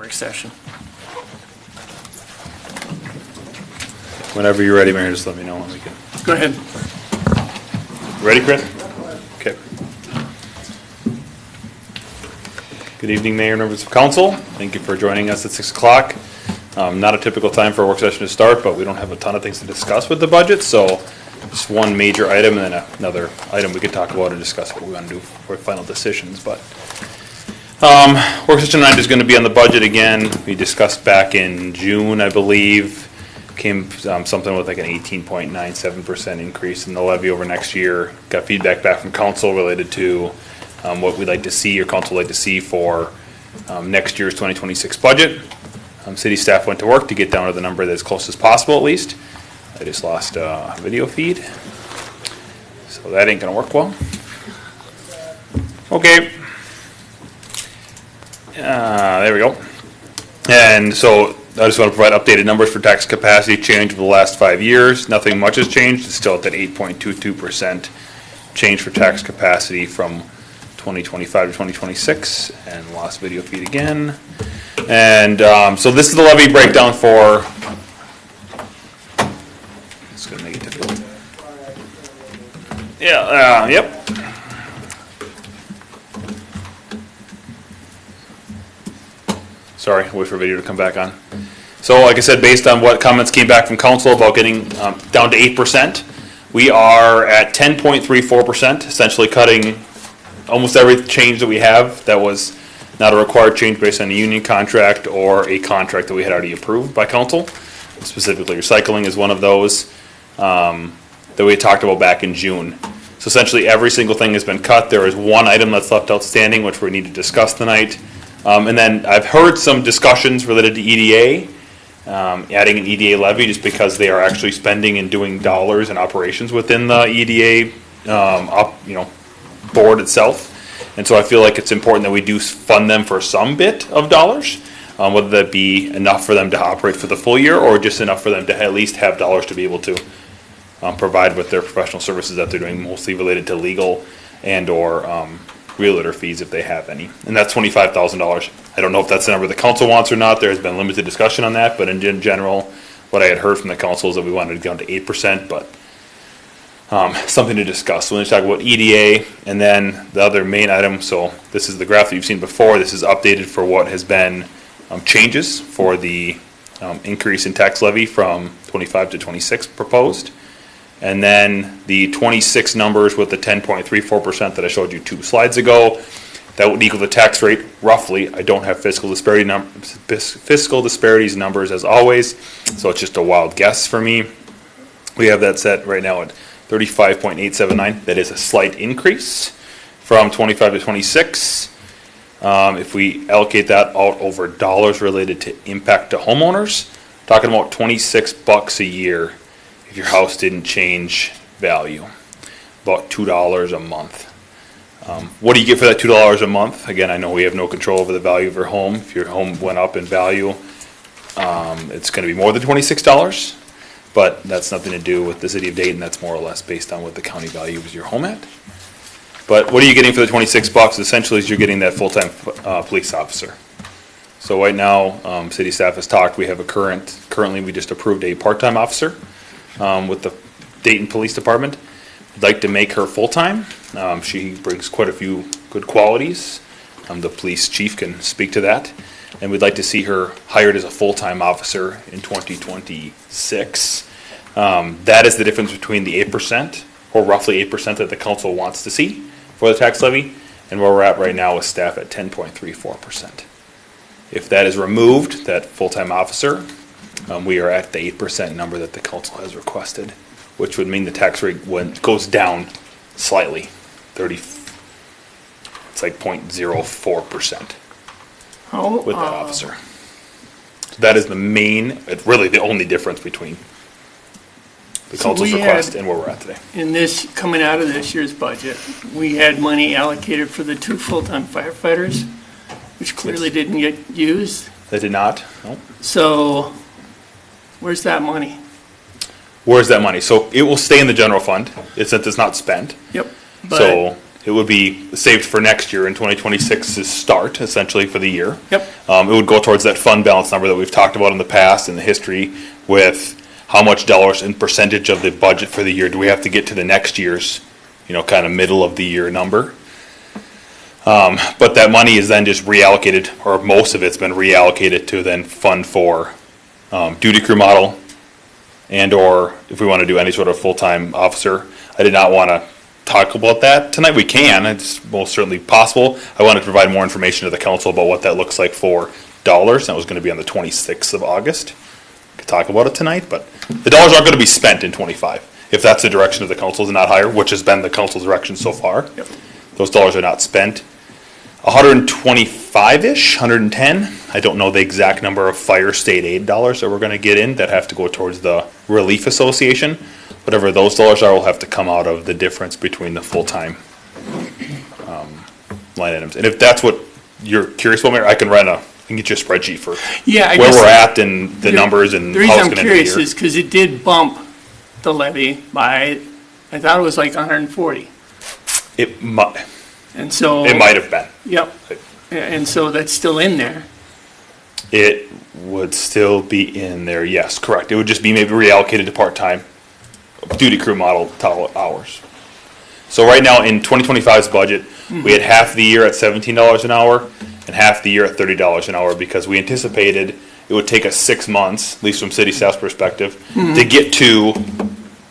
work session. Whenever you're ready, Mayor, just let me know when we can. Go ahead. Ready, Chris? Okay. Good evening, Mayor and members of council. Thank you for joining us at 6 o'clock. Not a typical time for a work session to start, but we don't have a ton of things to discuss with the budget, so just one major item and then another item we could talk about and discuss what we want to do for final decisions. But work session tonight is going to be on the budget again. We discussed back in June, I believe, came something with like an 18.97% increase in the levy over next year. Got feedback back from council related to what we'd like to see or council would like to see for next year's 2026 budget. City staff went to work to get down to the number that's close as possible at least. I just lost a video feed, so that ain't gonna work well. Okay. There we go. And so I just want to provide updated numbers for tax capacity change over the last 5 years. Nothing much has changed. It's still at that 8.22% change for tax capacity from 2025 to 2026. And lost video feed again. And so this is the levy breakdown for. It's going to make it difficult. Yeah. Yep. Sorry, wait for video to come back on. So like I said, based on what comments came back from council about getting down to 8%, we are at 10.34%, essentially cutting almost every change that we have that was not a required change based on a union contract or a contract that we had already approved by council. Specifically, recycling is one of those that we had talked about back in June. So essentially every single thing has been cut. There is one item that's left outstanding, which we need to discuss tonight. And then I've heard some discussions related to EDA, adding an EDA levy just because they are actually spending and doing dollars and operations within the EDA board itself. And so I feel like it's important that we do fund them for some bit of dollars, whether that be enough for them to operate for the full year or just enough for them to at least have dollars to be able to provide with their professional services that they're doing, mostly related to legal and or realtor fees if they have any. And that's $25,000. I don't know if that's the number the council wants or not. There has been limited discussion on that, but in general, what I had heard from the council is that we wanted to go down to 8%, but something to discuss. So we're going to talk about EDA and then the other main item. So this is the graph that you've seen before. This is updated for what has been changes for the increase in tax levy from 25 to 26 proposed. And then the 26 numbers with the 10.34% that I showed you 2 slides ago, that would equal the tax rate roughly. I don't have fiscal disparities numbers as always, so it's just a wild guess for me. We have that set right now at 35.879. That is a slight increase from 25 to 26. If we allocate that out over dollars related to impact to homeowners, talking about $26 a year if your house didn't change value, about $2 a month. What do you get for that $2 a month? Again, I know we have no control over the value of your home. If your home went up in value, it's going to be more than $26, but that's nothing to do with the city of Dayton. That's more or less based on what the county value is your home at. But what are you getting for the $26? Essentially, is you're getting that full-time police officer. So right now, city staff has talked. We have currently we just approved a part-time officer with the Dayton Police Department. We'd like to make her full-time. She brings quite a few good qualities. The police chief can speak to that. And we'd like to see her hired as a full-time officer in 2026. That is the difference between the 8%, or roughly 8% that the council wants to see for the tax levy, and where we're at right now with staff at 10.34%. If that is removed, that full-time officer, we are at the 8% number that the council has requested, which would mean the tax rate goes down slightly, it's like 0.04% with that officer. So that is the main, really the only difference between the council's request and where we're at today. In this, coming out of this year's budget, we had money allocated for the 2 full-time firefighters, which clearly didn't get used. They did not? No. So where's that money? Where's that money? So it will stay in the general fund since it's not spent. Yep. So it would be saved for next year in 2026's start, essentially, for the year. Yep. It would go towards that fund balance number that we've talked about in the past, in the history, with how much dollars and percentage of the budget for the year do we have to get to the next year's, kind of middle of the year number. But that money is then just reallocated, or most of it's been reallocated to then fund for duty crew model, and or if we want to do any sort of full-time officer. I did not want to talk about that tonight. We can, it's most certainly possible. I wanted to provide more information to the council about what that looks like for dollars. That was going to be on the 26th of August. We could talk about it tonight, but the dollars aren't going to be spent in 25. If that's the direction of the council, is not higher, which has been the council's direction so far. Yep. Those dollars are not spent. 125-ish, 110. I don't know the exact number of fire state aid dollars that we're going to get in that have to go towards the Relief Association. Whatever those dollars are will have to come out of the difference between the full-time line items. And if that's what you're curious about, Mayor, I can get you a spreadsheet for Yeah, I where guess we're at and the numbers and the how reason it's I'm going to end curious the year. is because it did bump the levy by, I thought it was like 140. It might And so. have been. Yep. And so that's still in there. It would still be in there, yes, correct. It would just be maybe reallocated to part-time duty crew model hours. So right now in 2025's budget, we had half the year at $17 an hour and half the year at $30 an hour because we anticipated it would take us 6 months, at least from city staff's perspective, to get to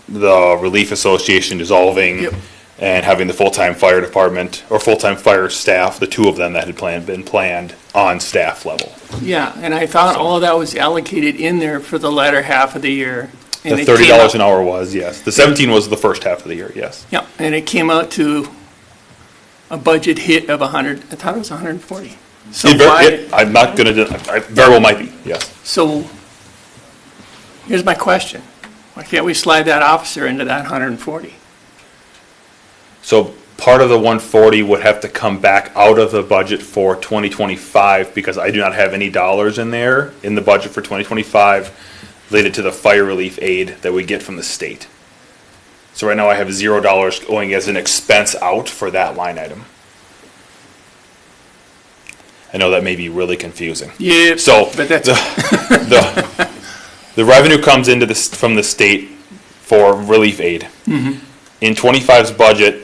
the Relief Association dissolving. Yep. And having the full-time fire department or full-time fire staff, the two of them that had been planned on staff level. Yeah, and I thought all of that was allocated in there for the latter half of the year. And The it came $30 out- an hour was, yes. The 17 was the first half of the year, yes. Yeah, and it came out to a budget hit of 100, I thought it was 140. So I'm not gonna, very well might be, yes. So here's my question. Why can't we slide that officer into that 140? So part of the 140 would have to come back out of the budget for 2025 because I do not have any dollars in there in the budget for 2025 related to the fire relief aid that we get from the state. So right now I have $0 going as an expense out for that line item. I know that may be really confusing. Yeah, So but that's, the revenue comes into this from the state for relief aid. In 25's budget,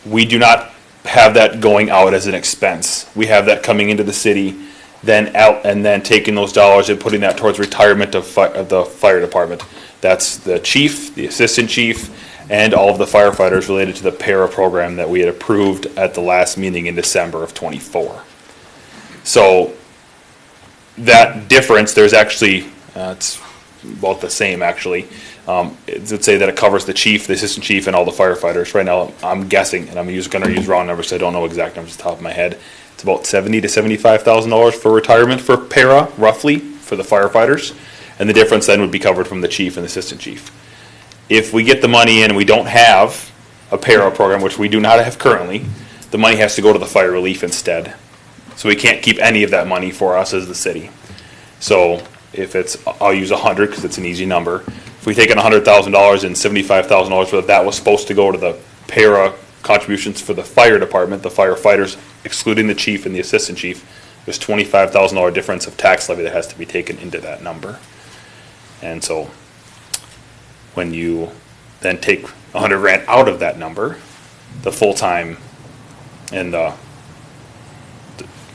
we do not have that going out as an expense. We have that coming into the city, then out, and then taking those dollars and putting that towards retirement of the fire department. That's the chief, the assistant chief, and all of the firefighters related to the para program that we had approved at the last meeting in December of 24. So that difference, there's actually, it's about the same actually. Let's say that it covers the chief, the assistant chief, and all the firefighters. Right now, I'm guessing, and I'm going to use round numbers, so I don't know exact numbers off the top of my head. It's about $70,000 to $75,000 for retirement for para, roughly, for the firefighters. And the difference then would be covered from the chief and the assistant chief. If we get the money in and we don't have a para program, which we do not have currently, the money has to go to the fire relief instead. So we can't keep any of that money for us as the city. So if it's, I'll use 100 because it's an easy number. If we take in $100,000 and $75,000 that was supposed to go to the para contributions for the fire department, the firefighters, excluding the chief and the assistant chief, there's $25,000 difference of tax levy that has to be taken into that number. And so when you then take $100,000 out of that number, the full-time and the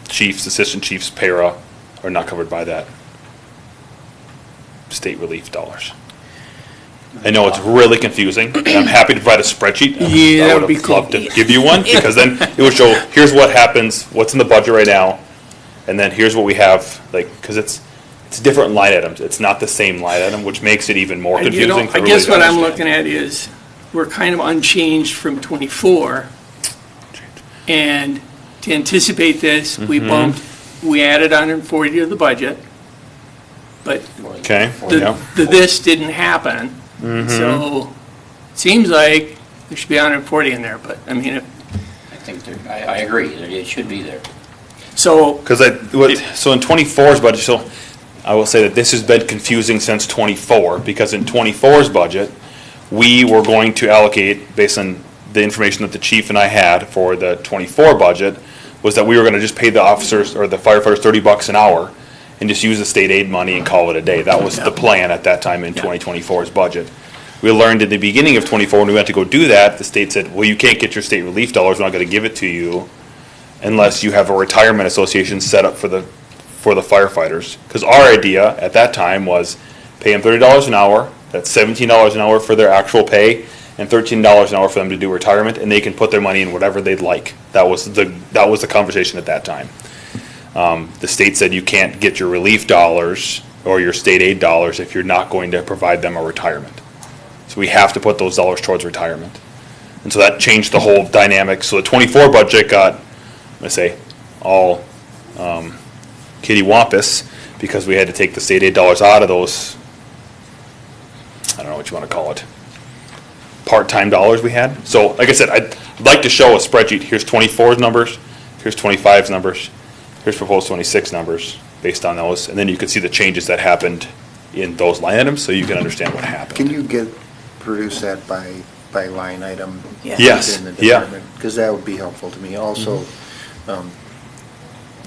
chiefs, assistant chiefs, para are not covered by that state relief dollars. I know it's really confusing, and I'm happy to provide a spreadsheet. Yeah, I that would would be have cool. loved to give you one, because then it would show, here's what happens, what's in the budget right now, and then here's what we have, like, because it's different line items. It's not the same line item, which makes it even more confusing. I to really guess what I'm understand. looking at is, we're kind of unchanged from 24. And to anticipate this, we added 140 to the budget. But Okay, yeah. this didn't happen. So it seems like there should be 140 in there, but I mean, I think I agree, that it should be there. so, Because so in 24's budget, so I will say that this has been confusing since 24, because in 24's budget, we were going to allocate, based on the information that the chief and I had for the 24 budget was that we were gonna just pay the officers or the firefighters $30 an hour and just use the state aid money and call it a day. That was the plan at that time in 2024's budget. We learned at the beginning of 24, when we went to go do that, the state said, well, you can't get your state relief dollars, we're not gonna give it to you unless you have a retirement association set up for the firefighters. Because our idea at that time was pay them $30 an hour, that's $17 an hour for their actual pay, and $13 an hour for them to do retirement, and they can put their money in whatever they'd like. That was the conversation at that time. The state said you can't get your relief dollars or your state aid dollars if you're not going to provide them a retirement. So we have to put those dollars towards retirement. And so that changed the whole dynamic. So the 24 budget got, let's say, all kittywampus because we had to take the state aid dollars out of those, I don't know what you want to call it, part-time dollars we had. So like I said, I'd like to show a spreadsheet. Here's 24's numbers, here's 25's numbers, here's proposed 26 numbers based on those, and then you can see the changes that happened in those line items so you can understand what happened. Can you produce that by line item? Yes, within the yeah. department? Because that would be helpful to me. Also,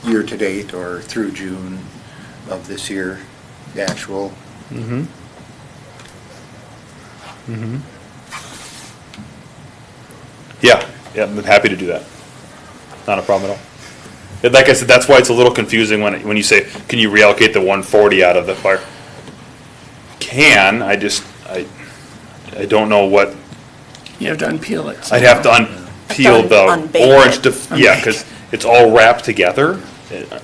year-to-date or through June of this year, the actual. Yeah, I'm happy to do that. Not a problem at all. And like I said, that's why it's a little confusing when you say, can you reallocate the 140 out of the fire? I don't know what, You have to unpeel it. I'd have to unpeel the Unbake orange, it. yeah, because it's all wrapped together. I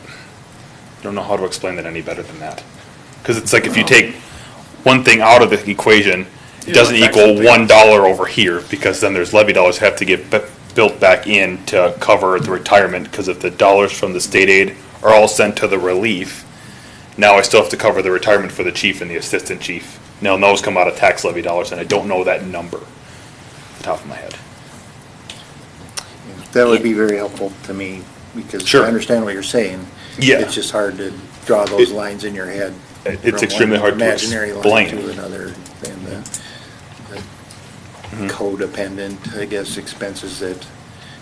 don't know how to explain that any better than that. Because it's like if you take one thing out of the equation, it doesn't affect equal something. $1 over here, because then there's levy dollars have to get built back in to cover the retirement, because if the dollars from the state aid are all sent to the relief, now I still have to cover the retirement for the chief and the assistant chief. Now those come out of tax levy dollars, and I don't know that number off the top of my head. That would be very helpful to me, because Sure. I understand what you're saying. Yeah. It's just hard to draw those lines in your head. It's from extremely one hard to imaginary line explain. to another, and the codependent, I guess, expenses that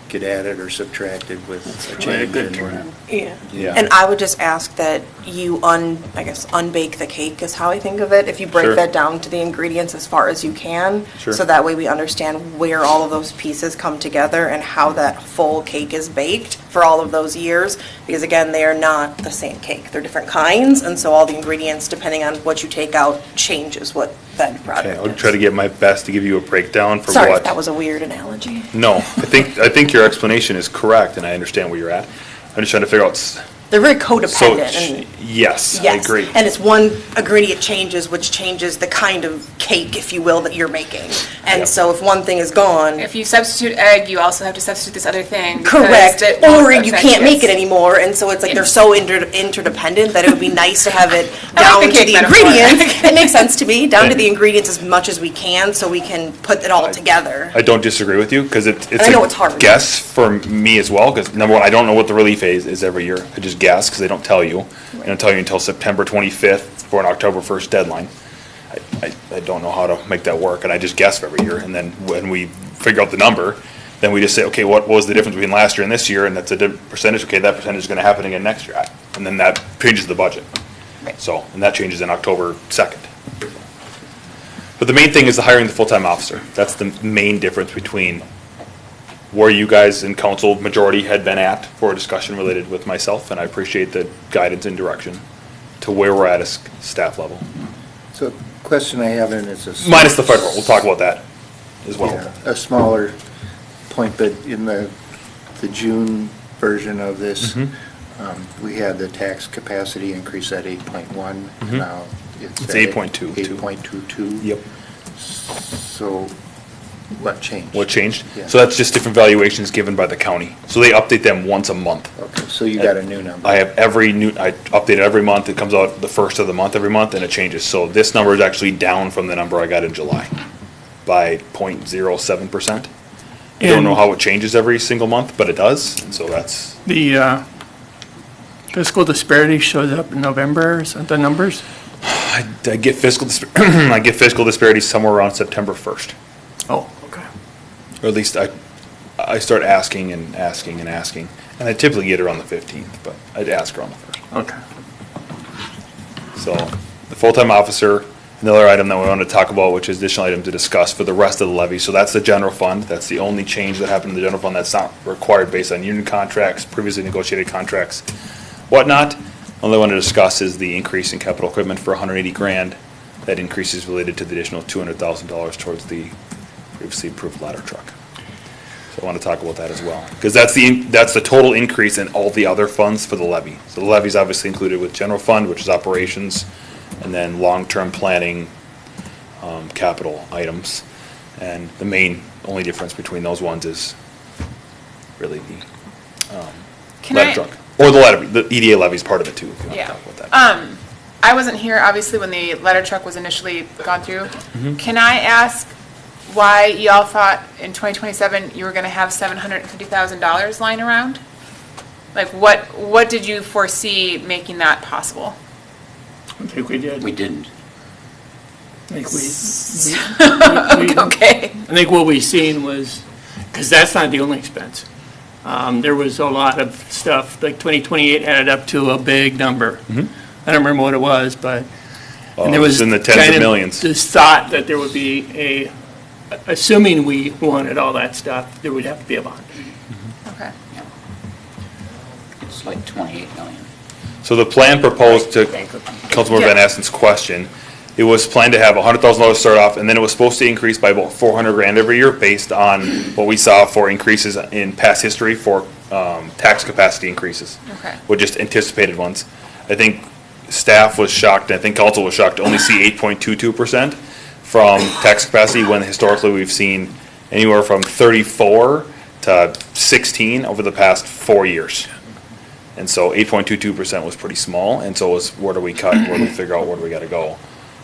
get added or subtracted with a probably a change good in. term. Yeah. Yeah. And I would just ask that you unbake the cake is how I think of it. If you break Sure. that down to the ingredients as far as you can. Sure. So that way we understand where all of those pieces come together and how that full cake is baked for all of those years. Because again, they are not the same cake. They're different kinds, and so all the ingredients, depending on what you take out, changes what that product Okay, is. I'll try to get my best to give you a breakdown for Sorry what. if that was a weird analogy. No, I think your explanation is correct, and I understand where you're at. I'm just trying to figure out. They're very So, codependent. and yes, I Yes, agree. and it's one ingredient changes, which changes the kind of cake, if you will, that you're making. And Yep. so if one thing is gone, If you substitute egg, you also have to substitute this other thing. because correct, it won't or you affect can't make this. it anymore, and so it's like they're so interdependent that it would be nice to have it I down like the to cake the metaphor. ingredients. It makes sense to me, down to the ingredients as much as we can, so we can put it all together. I don't disagree with you, because it's I know it's hard. a guess for me as well, because number one, I don't know what the relief is every year. I just guess, because they don't tell you. They don't tell you until September 25th for an October 1st deadline. I don't know how to make that work, and I just guess every year. And then when we figure out the number, then we just say, okay, what was the difference between last year and this year? And that's a percentage. Okay, that percentage is going to happen again next year. And then that changes the budget. Right. So, and that changes in October 2nd. But the main thing is the hiring the full-time officer. That's the main difference between where you guys in council majority had been at for a discussion related with myself, and I appreciate the guidance and direction, to where we're at as staff level. So, question I have, and it's a. Minus the federal, we'll talk about that as well. Yeah, a smaller point, but in the June version of this, we had the tax capacity increase at 8.1. Now It's at 8.22. 8.22. Yep. So what changed? What changed? Yeah. So that's just different valuations given by the county. So they update them once a month. Okay, so you got a new number. I have I update it every month. It comes out the first of the month every month, and it changes. So this number is actually down from the number I got in July by 0.07%. I don't know how it changes every single month, but it does, and so that's, The fiscal disparity shows up in November, is that the numbers? I get fiscal, I get fiscal disparities somewhere around September 1st. Oh, okay. Or at least I start asking and asking and asking. And I typically get her on the 15th, but I'd ask her on the 1st. Okay. So the full-time officer, another item that we want to talk about, which is additional item to discuss for the rest of the levy. So that's the general fund. That's the only change that happened in the general fund that's not required based on union contracts, previously negotiated contracts, whatnot. Only one to discuss is the increase in capital equipment for 180 grand. That increase is related to the additional $200,000 towards the previously approved ladder truck. So I want to talk about that as well, because that's the total increase in all the other funds for the levy. So the levy is obviously included with general fund, which is operations, and then long-term planning, capital items. And the main, only difference between those ones is really the Can ladder I- truck. Or the ladder, the EDA levy is part of it too, if you want to Yeah. talk about that. I wasn't here, obviously, when the ladder truck was initially gone through. Mm-hmm. Can I ask why y'all thought in 2027 you were gonna have $750,000 lying around? Like, what did you foresee making that possible? I think we did. We didn't. I think we Okay. I think what we seen was, because that's not the only expense. There was a lot of stuff, like 2028 added up to a big number. I don't remember what it was, but, and there It's was in the tens kind of millions. this thought that there would be assuming we wanted all that stuff, there would have to be a bond. Okay. It's like 28 million. So the plan proposed to Councilmember Van Yeah. Assen's question, it was planned to have $100,000 start off, and then it was supposed to increase by about 400 grand every year based on what we saw for increases in past history for tax capacity increases. Okay. With just anticipated ones. I think staff was shocked, and I think council was shocked to only see 8.22% from tax capacity when historically we've seen anywhere from 34 to 16 over the past 4 years. And so 8.22% was pretty small, and so it was where do we cut, where do we figure out where do we gotta go?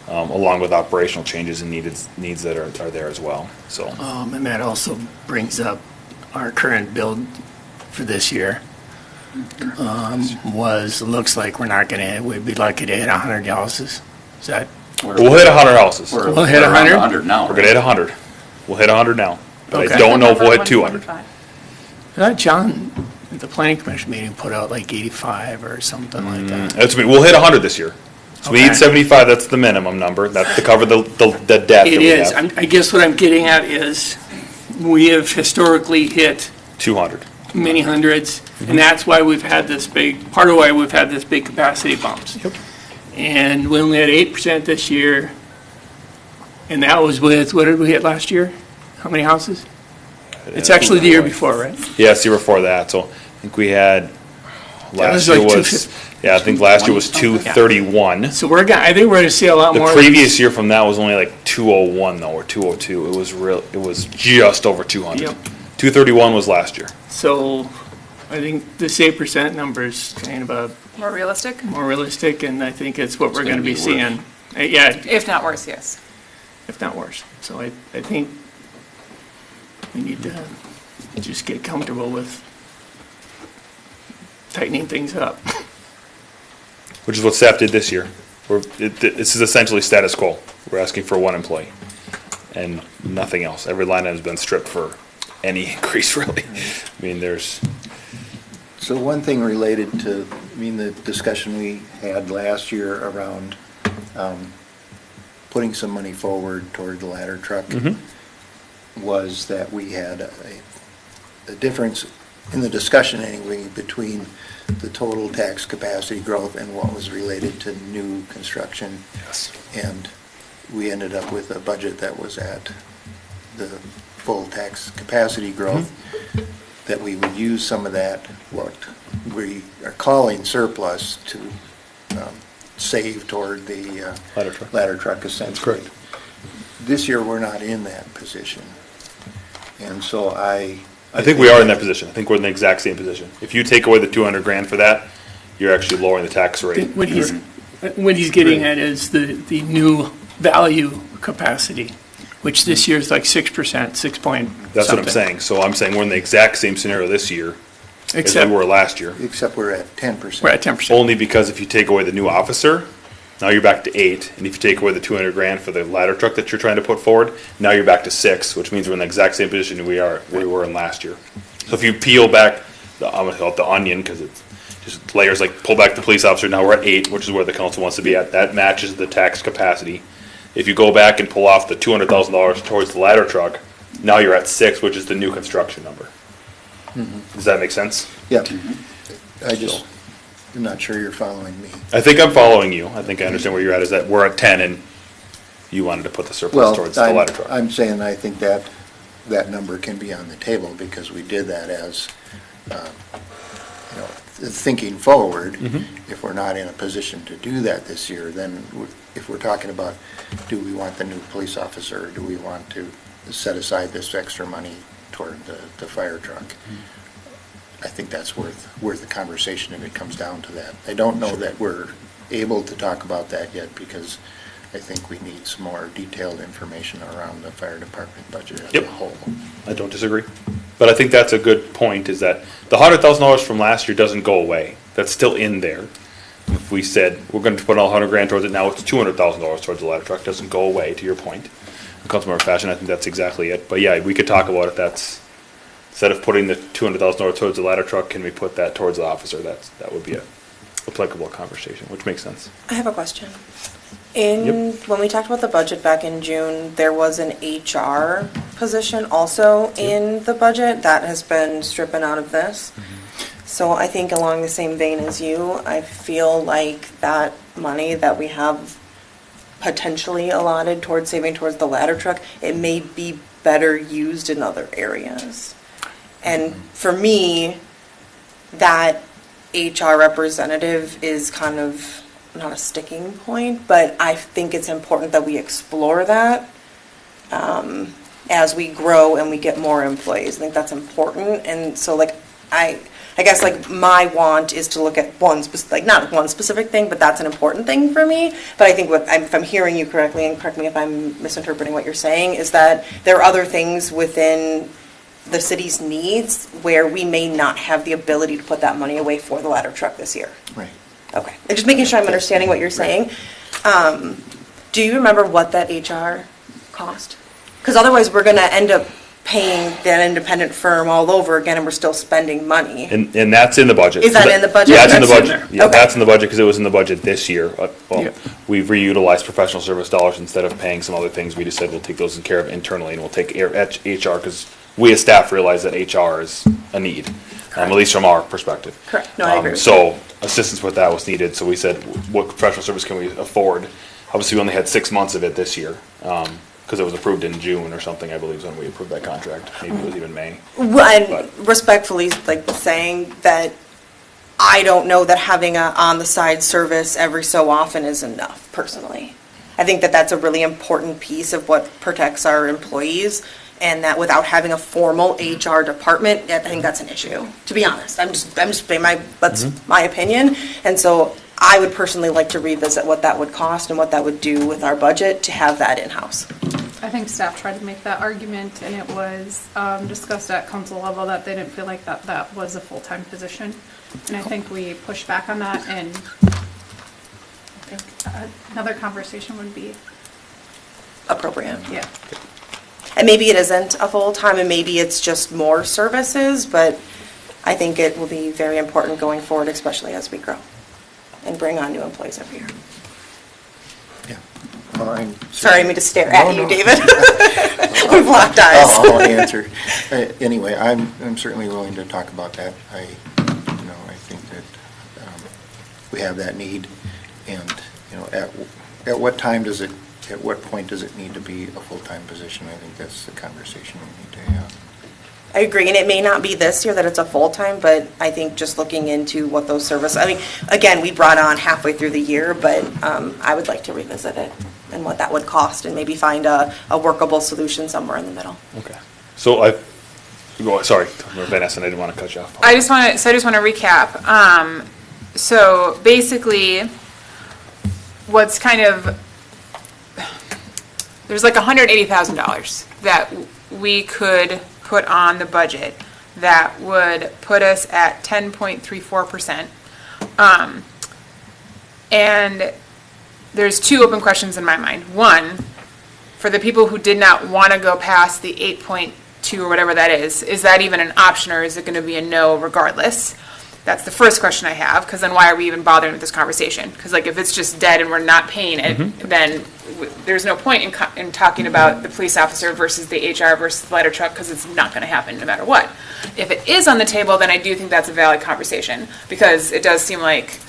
Along with operational changes and needs that are there as well, so. And that also brings up our current build for this year. Looks like we're not gonna, we'd be lucky to hit 100 houses. Is that, We'll hit 100 houses. We're We'll hit around 100? 100 now. gonna hit 100. We'll hit 100 now. But I Okay. don't know if we'll hit 200. John, at the planning commission meeting, put out like 85 or something like that. That's me, we'll hit 100 this year. So we Okay. need 75, that's the minimum number, that's to cover the debt that It we is, have. I guess what I'm getting at is, we have historically hit 200. many hundreds, and that's why we've had this big, part of why we've had this big capacity bumps. Yep. And we only had 8% this year, and that was with, what did we hit last year? How many houses? It's actually the year before, right? Yeah, it's the year before that, so I think we had, That was last year like was, 250. yeah, I think last year was 231. So I think we're gonna see a lot The more. previous year from that was only like 201 though, or 202. It was just over 200. Yep. 231 was last year. So I think this 8% number is kind of a More realistic? more realistic, and I think it's what we're gonna gonna be be worse. seeing. Yeah, If not worse, yes. if not worse. So I think we need to just get comfortable with tightening things up. Which is what staff did this year. This is essentially status quo. We're asking for one employee and nothing else. Every line item has been stripped for any increase, really. I mean, there's, So one thing related to, the discussion we had last year around putting some money forward toward the ladder truck was that we had a difference in the discussion anyway between the total tax capacity growth and what was related to new construction. yes. And we ended up with a budget that was at the full tax capacity growth, that we would use some of that, what we are calling surplus, to save toward the Ladder truck. essentially. correct. This year, we're not in that position. And so I I think we are in that position. I think we're in the exact same position. If you take away the 200 grand for that, you're actually lowering the tax rate. What he's getting at is the new value capacity, which this year is like 6%, 6 point That's what I'm something. saying. So I'm saying we're in the exact same scenario this year as we Except were last year. Except we're at 10%. we're at 10%. Only because if you take away the new officer, Now you're back to 8, and if you take away the 200 grand for the ladder truck that you're trying to put forward, now you're back to 6, which means we're in the exact same position we were in last year. So if you peel back, I'm gonna call it the onion, because it's just layers, like pull back the police officer, now we're at 8, which is where the council wants to be at. That matches the tax capacity. If you go back and pull off the $200,000 towards the ladder truck, now you're at 6, which is the new construction number. Does that make sense? Yeah. I just, I'm not sure you're following me. I think I'm following you. I think I understand where you're at, is that we're at 10 and you wanted to put the surplus Well, towards the ladder truck. I'm saying I think that number can be on the table because we did that as, thinking forward. If we're not in a position to do that this year, then if we're talking about, do we want the new police officer, or do we want to set aside this extra money toward the fire truck? I think that's worth the conversation if it comes down to that. I don't know that we're able to talk about that yet because I think we need some more detailed information around the fire department budget as a whole. I don't disagree. But I think that's a good point, is that the $100,000 from last year doesn't go away. That's still in there. If we said we're going to put all 100 grand towards it, now it's $200,000 towards the ladder truck. It doesn't go away, to your point. In Councilmember Fashion, I think that's exactly it. But yeah, we could talk about it. That's, instead of putting the $200,000 towards the ladder truck, can we put that towards the officer? That would be a applicable conversation, which makes sense. I have a question. Yep. When we talked about the budget back in June, there was an HR position also in the budget that has been stricken out of this. So I think along the same vein as you, I feel like that money that we have potentially allotted towards saving towards the ladder truck, it may be better used in other areas. And for me, that HR representative is kind of not a sticking point, but I think it's important that we explore that as we grow and we get more employees. I think that's important. And so like, I guess like my want is to look at not one specific thing, but that's an important thing for me. But I think if I'm hearing you correctly, and correct me if I'm misinterpreting what you're saying, is that there are other things within the city's needs where we may not have the ability to put that money away for the ladder truck this year. Right. Okay, and just making sure I'm understanding what you're saying. Do you remember what that HR cost? Because otherwise, we're gonna end up paying that independent firm all over again, and we're still spending money. And that's in the budget. Is that in the budget? Yeah, it's in the That's in budget. there. Yeah, Okay. that's in the budget because it was in the budget this year. Well, Yeah. we've reutilized professional service dollars instead of paying some other things. We just said we'll take those in care of internally, and we'll take HR because we as staff realize that HR is a need, at least from our perspective. Correct. No, I agree with So assistance with that was needed. So we said, what professional service can we afford? Obviously, we only had 6 months of it this year. Because it was approved in June or something, I believe, is when we approved that contract. Maybe it was even May. Well, and respectfully, like saying that I don't know that having a on-the-side service every so often is enough, personally. I think that that's a really important piece of what protects our employees, and that without having a formal HR department, I think that's an issue, to be honest. I'm just saying that's my opinion. And so I would personally like to revisit what that would cost and what that would do with our budget to have that in-house. I think staff tried to make that argument, and it was discussed at council level that they didn't feel like that was a full-time position. And I think we pushed back on that, and I think another conversation would be, Appropriate. yeah. And maybe it isn't a full-time, and maybe it's just more services, but I think it will be very important going forward, especially as we grow and bring on new employees every year. Yeah. Well, Sorry, I didn't mean to stare at you, No. David. We've locked eyes. I'll answer. Anyway, I'm certainly willing to talk about that. I think that we have that need, and at what point does it need to be a full-time position? I think that's the conversation we need to have. I agree, and it may not be this year that it's a full-time, but I think just looking into what those services, I mean, again, we brought on halfway through the year, but I would like to revisit it and what that would cost, and maybe find a workable solution somewhere in the middle. Okay. So sorry, Vanessa, I didn't want to cut you off. I just want to recap. So basically, what's kind of, there's like $180,000 that we could put on the budget that would put us at 10.34%. And there's two open questions in my mind. One, for the people who did not want to go past the 8.2 or whatever that is that even an option, or is it going to be a no regardless? That's the first question I have, because then why are we even bothering with this conversation? Because like if it's just dead and we're not paying it, then there's no point in talking about the police officer versus the HR versus the ladder truck, because it's not going to happen no matter what. If it is on the table, then I do think that's a valid conversation, because it does seem like,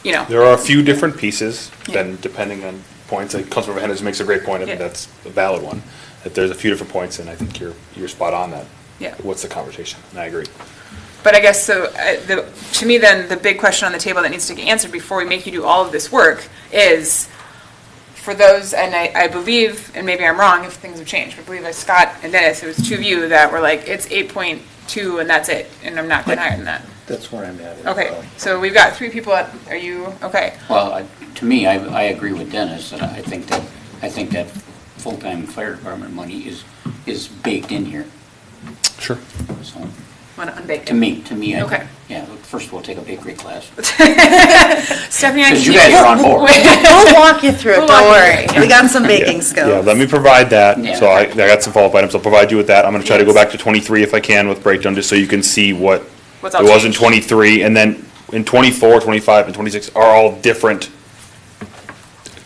There are a few different pieces, then depending on points, like Councilmember Henderson makes a great point, I think Yeah. that's a valid one. That there's a few different points, and I think you're spot on that. Yeah. What's the conversation? And I agree. But I guess, so, to me then, the big question on the table that needs to get answered before we make you do all of this work is, for those, and I believe, and maybe I'm wrong if things have changed, but I believe like Scott and Dennis, it was two of you that were like, it's 8.2 and that's it, and I'm not going higher than that. That's where I'm at. Okay, so we've got three people are you, okay. Well, to me, I agree with Dennis, and I think that full-time fire department money is baked in here, Sure. so. Want to unbake To me, Okay. yeah, first we'll take a bakery class. Stephanie, I Because you keep- guys are on board. We'll walk you through it, We'll don't walk you worry. through it. We got some baking skills. Yeah, let me provide that. Yeah. So I got some follow-up items. I'll provide you with that. I'm gonna try to go back to 23 if I can with breakdown, just so you can see what What's it all was in changed. 23. And then in 24, 25, and 26 are all different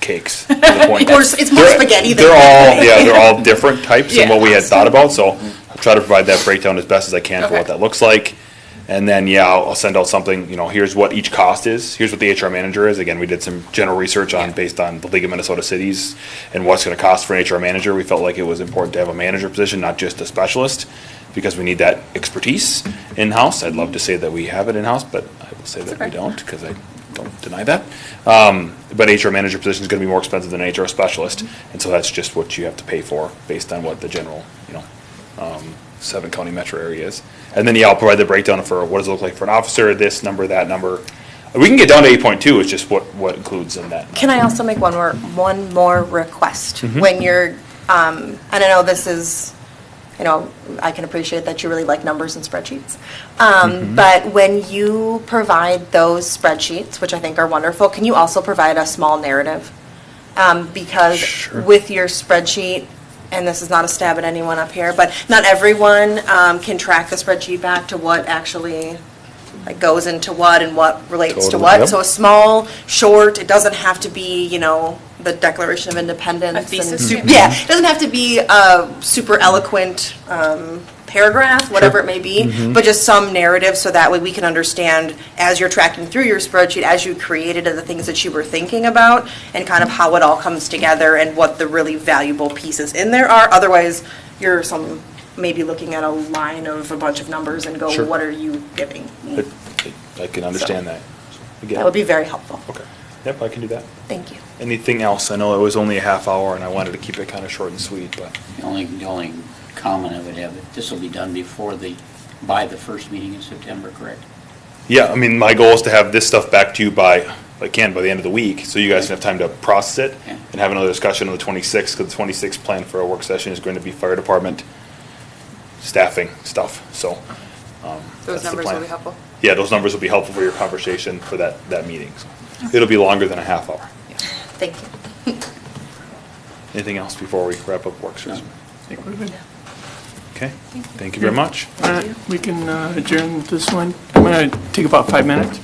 cakes. to the point. It's more spaghetti than. They're all different types than Yeah. what we had thought about, so I'll try to provide that breakdown as best as I can for Okay. what that looks like. And then, I'll send out something, here's what each cost is, here's what the HR manager is. Again, we did some general research based on the League of Minnesota Cities and what's gonna cost for an HR manager. We felt like it was important to have a manager position, not just a specialist, because we need that expertise in-house. I'd love to say that we have it in-house, but I will say that we Okay. don't, because I don't deny that. But HR manager position is gonna be more expensive than an HR specialist, and so that's just what you have to pay for based on what the general, 7-county metro area is. And then, I'll provide the breakdown for what does it look like for an officer, this number, that number. We can get down to 8.2, it's just what includes in that. Can I also make one more request? When you're, and I know this is, I can appreciate that you really like numbers and spreadsheets. But when you provide those spreadsheets, which I think are wonderful, can you also provide a small narrative? Because Sure. with your spreadsheet, and this is not a stab at anyone up here, but not everyone can track the spreadsheet back to what actually goes into what and what relates to Totally, what. yep. So a small, short, it doesn't have to be, the Declaration of Independence. A thesis and- statement. Yeah, it doesn't have to be a super eloquent paragraph, whatever it may be, but just some narrative so that way we can understand as you're tracking through your spreadsheet, as you created it, the things that you were thinking about and kind of how it all comes together and what the really valuable pieces in there are. Otherwise, you're maybe looking at a line of a bunch of numbers and go, Sure. what are you giving me? I can understand that. Again, That would be very helpful. okay. Yep, I can do that. Thank you. Anything else? I know it was only a half hour and I wanted to keep it kind of short and sweet, but The only comment I would have, this will be done by the first meeting in September, correct? yeah, I mean, my goal is to have this stuff back to you by the end of the week, so you guys can have time to process it Yeah. and have another discussion on the 26th, because the 26th plan for our work session is going to be fire department staffing stuff, so. Those that's the numbers plan. will be helpful. Yeah, those numbers will be helpful for your conversation for that meeting. So it'll be longer than a half hour. Thank you. Anything else before we wrap up work session? I think we're good. Okay, thank you very much. We can adjourn this one. I'm going to take about 5 minutes.